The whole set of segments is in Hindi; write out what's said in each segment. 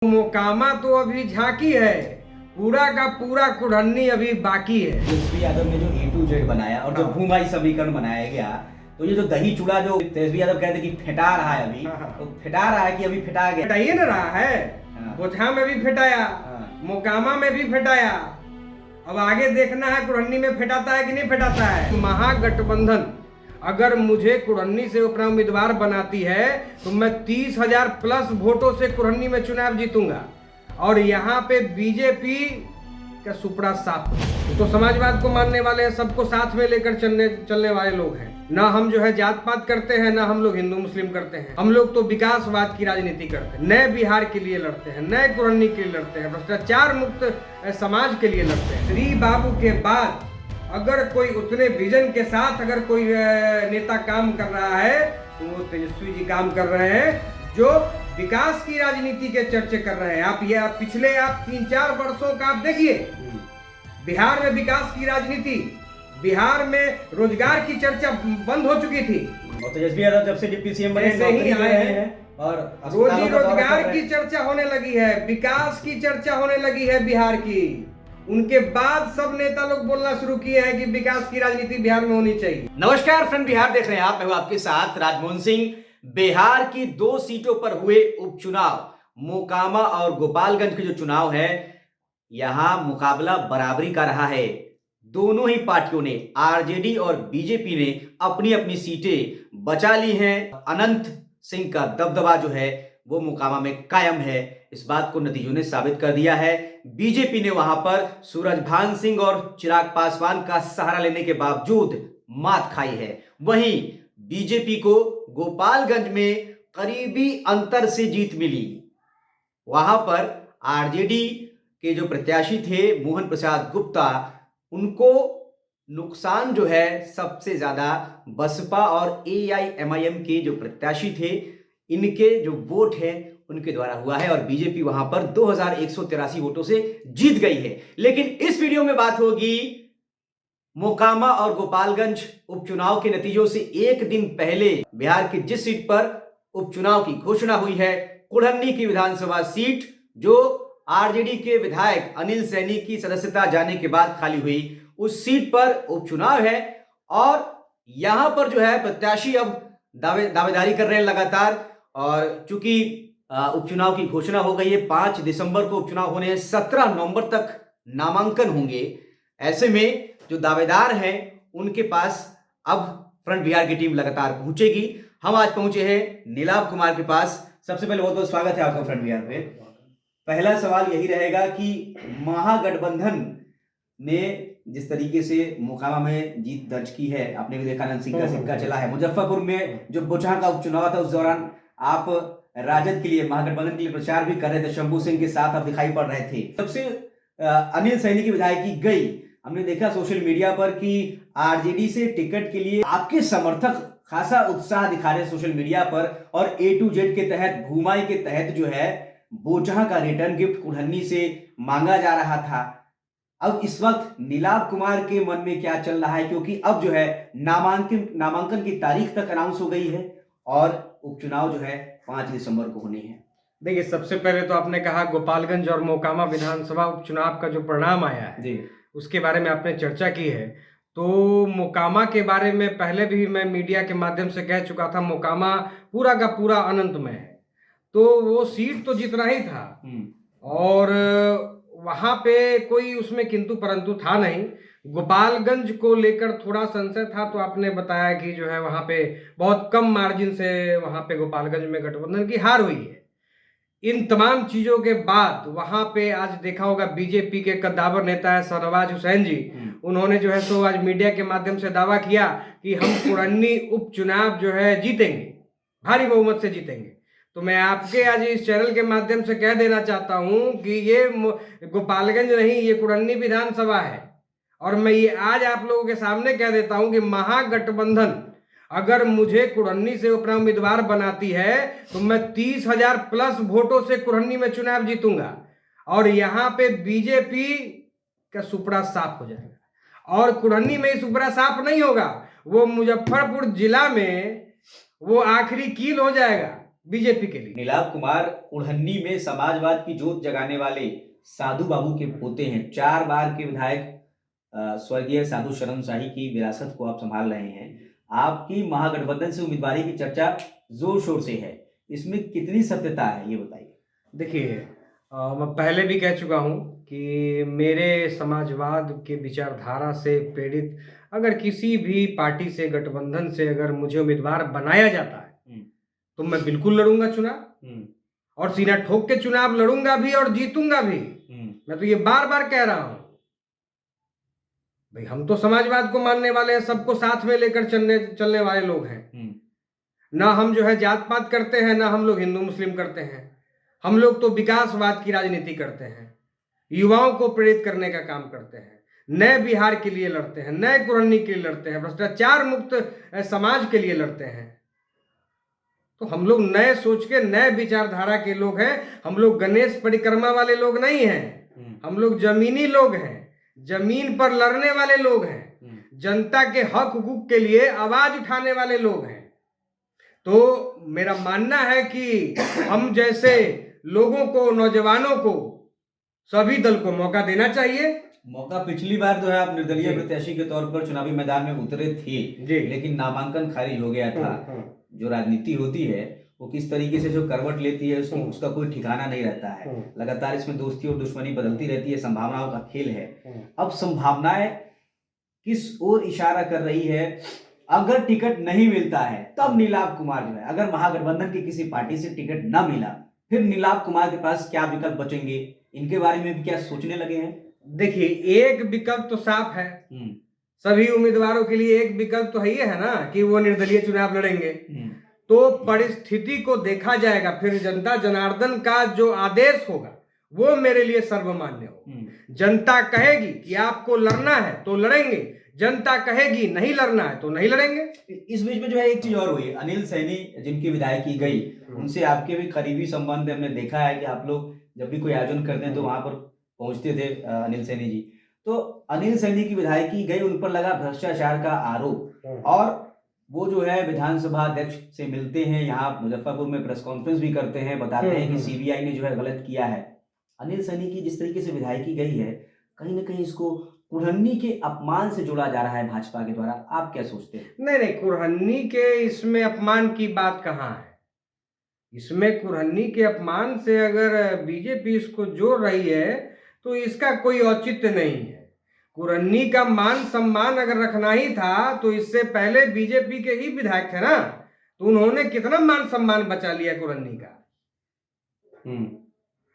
मोकामा तो अभी झांकी है, पूरा का पूरा कुढ़न्नी अभी बाकी है। तेजस्वी यादव ने जो A to Z बनाया और जो भूमाई समीकरण बनाया गया, तो ये जो दही चूड़ा जो तेजस्वी यादव कहते कि फेटा रहा है अभी, तो फेटा रहा है कि अभी फेटा गया? फेटाइए ना रहा है, बोझा में भी फेटाया, मोकामा में भी फेटाया। अब आगे देखना है कुढ़न्नी में फेटाता है कि नहीं फेटाता है। महागठबंधन अगर मुझे कुढ़न्नी से अपना उम्मीदवार बनाती है तो मैं 30,000 प्लस वोटों से कुढ़न्नी में चुनाव जीतूंगा। और यहाँ पे बीजेपी का सुपड़ा साफ, तो समाजवाद को मानने वाले हैं, सबको साथ में लेकर चलने वाले लोग हैं। ना हम जो है जात पात करते हैं, ना हम लोग हिंदू मुस्लिम करते हैं। हम लोग तो विकासवाद की राजनीति करते हैं, नए बिहार के लिए लड़ते हैं, नए कुढ़न्नी के लिए लड़ते हैं, भ्रष्टाचार मुक्त समाज के लिए लड़ते हैं। श्री बाबू के बाद अगर कोई उतने विजन के साथ अगर कोई नेता काम कर रहा है तो वो तेजस्वी जी काम कर रहे हैं, जो विकास की राजनीति के चर्चे कर रहे हैं। आप पिछले 3-4 वर्षों का आप देखिए, बिहार में विकास की राजनीति, बिहार में रोजगार की चर्चा बंद हो चुकी थी। और तेजस्वी यादव जब से डिप्टी सीएम बने ही आए हैं और रोजी रोजगार की चर्चा होने लगी है, विकास की चर्चा होने लगी है बिहार की। उनके बाद सब नेता लोग बोलना शुरू किए हैं कि विकास की राजनीति बिहार में होनी चाहिए। नमस्कार फ्रेंड, बिहार देख रहे हैं आप, मैं हूं आपके साथ राजमोहन सिंह। बिहार की 2 सीटों पर हुए उपचुनाव, मोकामा और गोपालगंज के जो चुनाव है, यहां मुकाबला बराबरी का रहा है। दोनों ही पार्टियों ने, आरजेडी और बीजेपी ने अपनी अपनी सीटें बचा ली हैं। अनंत सिंह का दबदबा जो है वो मोकामा में कायम है, इस बात को नतीजों ने साबित कर दिया है। बीजेपी ने वहां पर सूरजभान सिंह और चिराग पासवान का सहारा लेने के बावजूद मात खाई है। वहीं बीजेपी को गोपालगंज में करीबी अंतर से जीत मिली। वहां पर आरजेडी के जो प्रत्याशी थे मोहन प्रसाद गुप्ता, उनको नुकसान जो है सबसे ज्यादा बसपा और AIMIM के जो प्रत्याशी थे, इनके जो वोट है उनके द्वारा हुआ है और बीजेपी वहां पर 2183 वोटों से जीत गई है। लेकिन इस वीडियो में बात होगी मोकामा और गोपालगंज उपचुनाव के नतीजों से एक दिन पहले बिहार की जिस सीट पर उपचुनाव की घोषणा हुई है, कुढ़न्नी की विधानसभा सीट, जो आरजेडी के विधायक अनिल सैनी की सदस्यता जाने के बाद खाली हुई, उस सीट पर उपचुनाव है। और यहां पर जो है प्रत्याशी अब दावेदारी कर रहे हैं लगातार। और चूंकि उपचुनाव की घोषणा हो गई है, 5 दिसंबर को उपचुनाव होने हैं, 17 नवंबर तक नामांकन होंगे। ऐसे में जो दावेदार हैं उनके पास अब फ्रंट बिहार की टीम लगातार पहुंचेगी। हम आज पहुंचे हैं नीलाभ कुमार के पास। सबसे पहले बहुत बहुत स्वागत है आपका फ्रंट बिहार पे। पहला सवाल यही रहेगा कि महागठबंधन ने जिस तरीके से मोकामा में जीत दर्ज की है, आपने भी देखा अनंत सिंह का सिक्का चला है। मुजफ्फरपुर में जो बोचहा का उपचुनाव था उस दौरान आप राजद के लिए, महागठबंधन के लिए प्रचार भी कर रहे थे, शंभू सिंह के साथ आप दिखाई पड़ रहे थे। सबसे अनिल सैनी की विधायकी गई, हमने देखा सोशल मीडिया पर कि आरजेडी से टिकट के लिए आपके समर्थक खासा उत्साह दिखा रहे सोशल मीडिया पर। और A to Z के तहत, भूमाई के तहत जो है बोचहा का रिटर्न गिफ्ट कुढ़न्नी से मांगा जा रहा था। अब इस वक्त नीलाभ कुमार के मन में क्या चल रहा है, क्योंकि अब जो है नामांकन की तारीख तक अनाउंस हो गई है और उपचुनाव जो है 5 दिसंबर को होने हैं। देखिए, सबसे पहले तो आपने कहा गोपालगंज और मोकामा विधानसभा उपचुनाव का जो परिणाम आया है उसके बारे में आपने चर्चा की है। तो मोकामा के बारे में पहले भी मैं मीडिया के माध्यम से कह चुका था, मोकामा पूरा का पूरा अनंत में है, तो वो सीट तो जितना ही था और वहां पे कोई उसमें किंतु परंतु था नहीं। गोपालगंज को लेकर थोड़ा संशय था, तो आपने बताया कि जो है वहां पे बहुत कम मार्जिन से वहां पे गोपालगंज में गठबंधन की हार हुई है। इन तमाम चीजों के बाद वहां पे आज देखा होगा बीजेपी के कद्दावर नेता है शाहनवाज हुसैन जी, उन्होंने जो है सो आज मीडिया के माध्यम से दावा किया कि हम कुढ़न्नी उपचुनाव जो है जीतेंगे, भारी बहुमत से जीतेंगे। तो मैं आपके आज इस चैनल के माध्यम से कह देना चाहता हूं कि ये गोपालगंज नहीं, ये कुढ़न्नी विधानसभा है। और मैं ये आज आप लोगों के सामने कह देता हूं कि महागठबंधन अगर मुझे कुढ़न्नी से अपना उम्मीदवार बनाती है तो मैं 30,000 प्लस वोटों से कुढ़न्नी में चुनाव जीतूंगा। और यहाँ पे बीजेपी का सुपड़ा साफ हो जाएगा। और कुढ़न्नी में ही सुपड़ा साफ नहीं होगा, वो मुजफ्फरपुर जिला में वो आखिरी कील हो जाएगा। बीजेपी के लिए। नीलाभ कुमार कुढ़न्नी में समाजवाद की जोत जगाने वाले साधु बाबू के पोते हैं। 4 बार के विधायक स्वर्गीय साधु शरण शाही की विरासत को आप संभाल रहे हैं। आपकी महागठबंधन से उम्मीदवारी की चर्चा जोर शोर से है, इसमें कितनी सत्यता है ये बताइए। देखिए, मैं पहले भी कह चुका हूं कि मेरे समाजवाद के विचारधारा से प्रेरित अगर किसी भी पार्टी से, गठबंधन से अगर मुझे उम्मीदवार बनाया जाता है तो मैं बिल्कुल लड़ूंगा चुनाव, और सीना ठोक के चुनाव लड़ूंगा भी और जीतूंगा भी। मैं तो ये बार बार कह रहा हूं भाई, हम तो समाजवाद को मानने वाले हैं, सबको साथ में लेकर चलने वाले लोग हैं। ना हम जो है जात पात करते हैं, ना हम लोग हिंदू मुस्लिम करते हैं। हम लोग तो विकासवाद की राजनीति करते हैं, युवाओं को प्रेरित करने का काम करते हैं, नए बिहार के लिए लड़ते हैं, नए कुरन्नी के लिए लड़ते हैं, भ्रष्टाचार मुक्त समाज के लिए लड़ते हैं। तो हम लोग नए सोच के, नए विचारधारा के लोग हैं। हम लोग गणेश परिक्रमा वाले लोग नहीं हैं। हम लोग जमीनी लोग हैं, जमीन पर लड़ने वाले लोग हैं, जनता के हक हुकूक के लिए आवाज उठाने वाले लोग हैं। तो मेरा मानना है कि हम जैसे लोगों को, नौजवानों को, सभी दल को मौका देना चाहिए। मौका पिछली बार जो है आप निर्दलीय प्रत्याशी के तौर पर चुनावी मैदान में उतरे थे, लेकिन नामांकन खारिज हो गया था। जो राजनीति होती है वो किस तरीके से जो करवट लेती है उसका कोई ठिकाना नहीं रहता है। लगातार इसमें दोस्ती और दुश्मनी बदलती रहती है, संभावनाओं का खेल है। अब संभावनाएं किस ओर इशारा कर रही है? अगर टिकट नहीं मिलता है तब नीलाभ कुमार जो है, अगर महागठबंधन की किसी पार्टी से टिकट न मिला, फिर नीलाभ कुमार के पास क्या विकल्प बचेंगे? इनके बारे में भी क्या सोचने लगे हैं? देखिए, एक विकल्प तो साफ है, सभी उम्मीदवारों के लिए एक विकल्प तो है ना कि वो निर्दलीय चुनाव लड़ेंगे। तो परिस्थिति को देखा जाएगा, फिर जनता जनार्दन का जो आदेश होगा वो मेरे लिए सर्वमान्य हो। जनता कहेगी कि आपको लड़ना है तो लड़ेंगे, जनता कहेगी नहीं लड़ना है तो नहीं लड़ेंगे। इस बीच में जो है एक चीज और हुई, अनिल सैनी जिनकी विधायकी गई, उनसे आपके भी करीबी संबंध हमने देखा है कि आप लोग जब भी कोई आयोजन करते हैं तो वहां पर पहुंचते थे अनिल सैनी जी। तो अनिल सैनी की विधायकी गई, उन पर लगा भ्रष्टाचार का आरोप, और वो जो है विधानसभा अध्यक्ष से मिलते हैं, यहाँ मुजफ्फरपुर में प्रेस कॉन्फ्रेंस भी करते हैं, बताते हैं कि सीबीआई ने जो है गलत किया है। अनिल सैनी की जिस तरीके से विधायकी गई है, कहीं ना कहीं इसको कुढ़न्नी के अपमान से जोड़ा जा रहा है भाजपा के द्वारा। आप क्या सोचते हैं? नहीं, कुढ़न्नी के इसमें अपमान की बात कहाँ है? इसमें कुढ़न्नी के अपमान से अगर बीजेपी इसको जोड़ रही है तो इसका कोई औचित्य नहीं है। कुढ़न्नी का मान सम्मान अगर रखना ही था तो इससे पहले बीजेपी के ही विधायक थे ना, तो उन्होंने कितना मान सम्मान बचा लिया कुढ़न्नी का।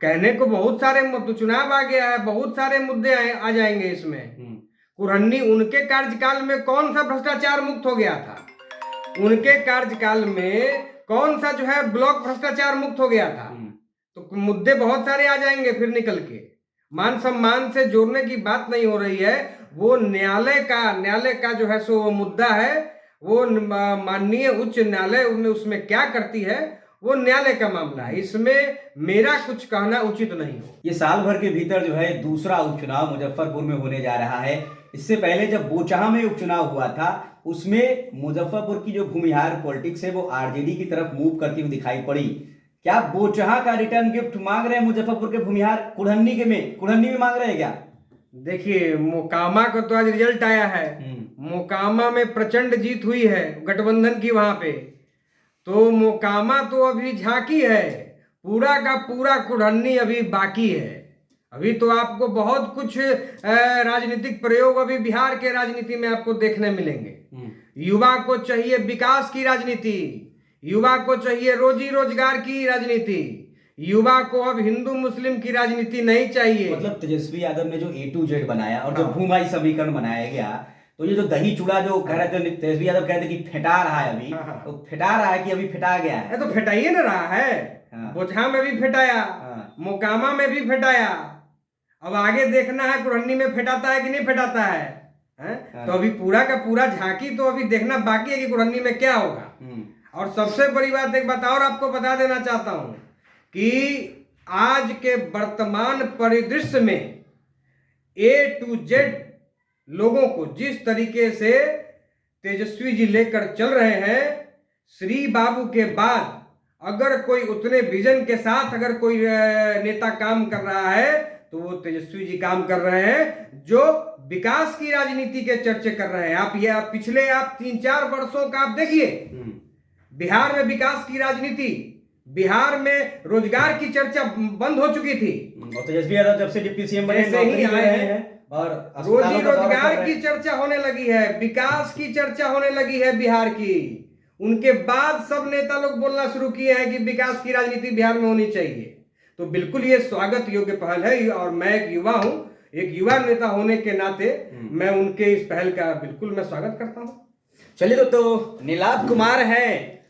कहने को बहुत सारे चुनाव आ गया है, बहुत सारे मुद्दे आ जाएंगे इसमें। कुढ़न्नी उनके कार्यकाल में कौन सा भ्रष्टाचार मुक्त हो गया था? उनके कार्यकाल में कौन सा जो है ब्लॉक भ्रष्टाचार मुक्त हो गया था? तो मुद्दे बहुत सारे आ जाएंगे फिर निकल के। मान सम्मान से जोड़ने की बात नहीं हो रही है, वो न्यायालय का जो है सो वो मुद्दा है। वो माननीय उच्च न्यायालय उसमें क्या करती है वो न्यायालय का मामला है, इसमें मेरा कुछ कहना उचित नहीं हो। ये साल भर के भीतर जो है दूसरा उपचुनाव मुजफ्फरपुर में होने जा रहा है। इससे पहले जब बोचहा में उपचुनाव हुआ था, उसमें मुजफ्फरपुर की जो भूमिहार पॉलिटिक्स है वो आरजेडी की तरफ मूव करती हुई दिखाई पड़ी। क्या बोचहा का रिटर्न गिफ्ट मांग रहे हैं मुजफ्फरपुर के भूमिहार कुढ़न्नी में मांग रहे हैं क्या? देखिए, मोकामा का तो आज रिजल्ट आया है। मोकामा में प्रचंड जीत हुई है गठबंधन की वहां पे। तो मोकामा तो अभी झांकी है, पूरा का पूरा कुढ़न्नी अभी बाकी है। अभी तो आपको बहुत कुछ राजनीतिक प्रयोग अभी बिहार के राजनीति में आपको देखने मिलेंगे। युवा को चाहिए विकास की राजनीति, युवा को चाहिए रोजी रोजगार की राजनीति, युवा को अब हिंदू मुस्लिम की राजनीति नहीं चाहिए। मतलब तेजस्वी यादव ने जो A to Z बनाया और जो भूमाई समीकरण बनाया गया, तो ये जो दही चूड़ा जो कह रहे थे तेजस्वी यादव कहते कि फेटा रहा है अभी, तो फेटा रहा है कि अभी फेटा गया है? तो फेटाइए ना रहा है। बोचहा में भी फेटाया, मोकामा में भी फेटाया, अब आगे देखना है कुढ़न्नी में फेटाता है कि नहीं फेटाता है। तो अभी पूरा का पूरा झांकी तो अभी देखना बाकी है कि कुढ़न्नी में क्या होगा। और सबसे बड़ी बात एक बात और आपको बता देना चाहता हूं कि आज के वर्तमान परिदृश्य में A to Z लोगों को जिस तरीके से तेजस्वी जी लेकर चल रहे हैं, श्री बाबू के बाद अगर कोई उतने विजन के साथ अगर कोई नेता काम कर रहा है तो वो तेजस्वी जी काम कर रहे हैं, जो विकास की राजनीति के चर्चे कर रहे हैं। आप पिछले 3-4 वर्षों का आप देखिए, बिहार में विकास की राजनीति, बिहार में रोजगार की चर्चा बंद हो चुकी थी। और तेजस्वी यादव जब से डिप्टी सीएम बने ही आए हैं और रोजगार की चर्चा होने लगी है, विकास की चर्चा होने लगी है बिहार की। उनके बाद सब नेता लोग बोलना शुरू किए हैं कि विकास की राजनीति बिहार में होनी चाहिए। तो बिल्कुल ये स्वागत योग्य पहल है, और मैं एक युवा हूं, एक युवा नेता होने के नाते मैं उनके इस पहल का बिल्कुल मैं स्वागत करता हूं। चलिए तो नीलाभ कुमार हैं,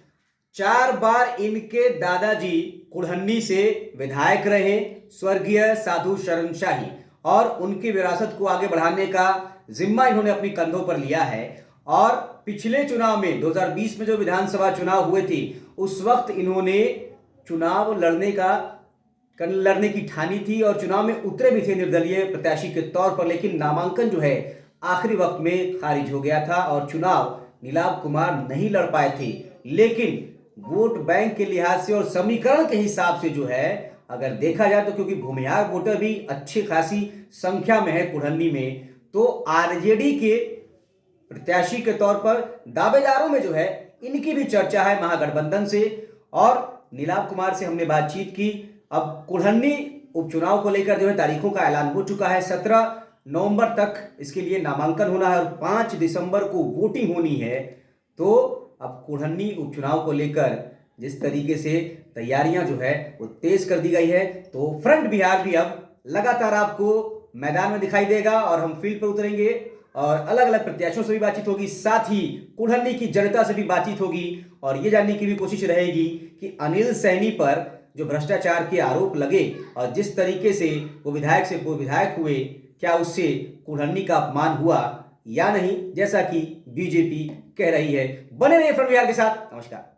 4 बार इनके दादाजी कुढ़न्नी से विधायक रहे, स्वर्गीय साधु शरण शाही, और उनकी विरासत को आगे बढ़ाने का जिम्मा इन्होंने अपनी कंधों पर लिया है। और पिछले चुनाव में 2020 में जो विधानसभा चुनाव हुए थे, उस वक्त इन्होंने चुनाव लड़ने की ठानी थी और चुनाव में उतरे भी थे निर्दलीय प्रत्याशी के तौर पर, लेकिन नामांकन जो है आखिरी वक्त में खारिज हो गया था और चुनाव नीलाभ कुमार नहीं लड़ पाए थे। लेकिन वोट बैंक के लिहाज से और समीकरण के हिसाब से जो है अगर देखा जाए तो, क्योंकि भूमिहार वोटर भी अच्छी खासी संख्या में है कुढ़न्नी में, तो आरजेडी के प्रत्याशी के तौर पर दावेदारों में जो है इनकी भी चर्चा है महागठबंधन से। और नीलाभ कुमार से हमने बातचीत की। अब कुढ़न्नी उपचुनाव को लेकर जो है तारीखों का ऐलान हो चुका है, 17 नवंबर तक इसके लिए नामांकन होना है और 5 दिसंबर को वोटिंग होनी है। तो अब कुढ़न्नी उपचुनाव को लेकर जिस तरीके से तैयारियां जो है वो तेज कर दी गई है, तो फ्रंट बिहार भी अब लगातार आपको मैदान में दिखाई देगा और हम फील्ड पर उतरेंगे और अलग अलग प्रत्याशियों से भी बातचीत होगी, साथ ही कुढ़न्नी की जनता से भी बातचीत होगी और ये जानने की भी कोशिश रहेगी कि अनिल सैनी पर जो भ्रष्टाचार के आरोप लगे और जिस तरीके से वो विधायक से वो विधायक हुए, क्या उससे कुढ़न्नी का अपमान हुआ या नहीं, जैसा कि बीजेपी कह रही है। बने रहिए फ्रंट बिहार के साथ। नमस्कार।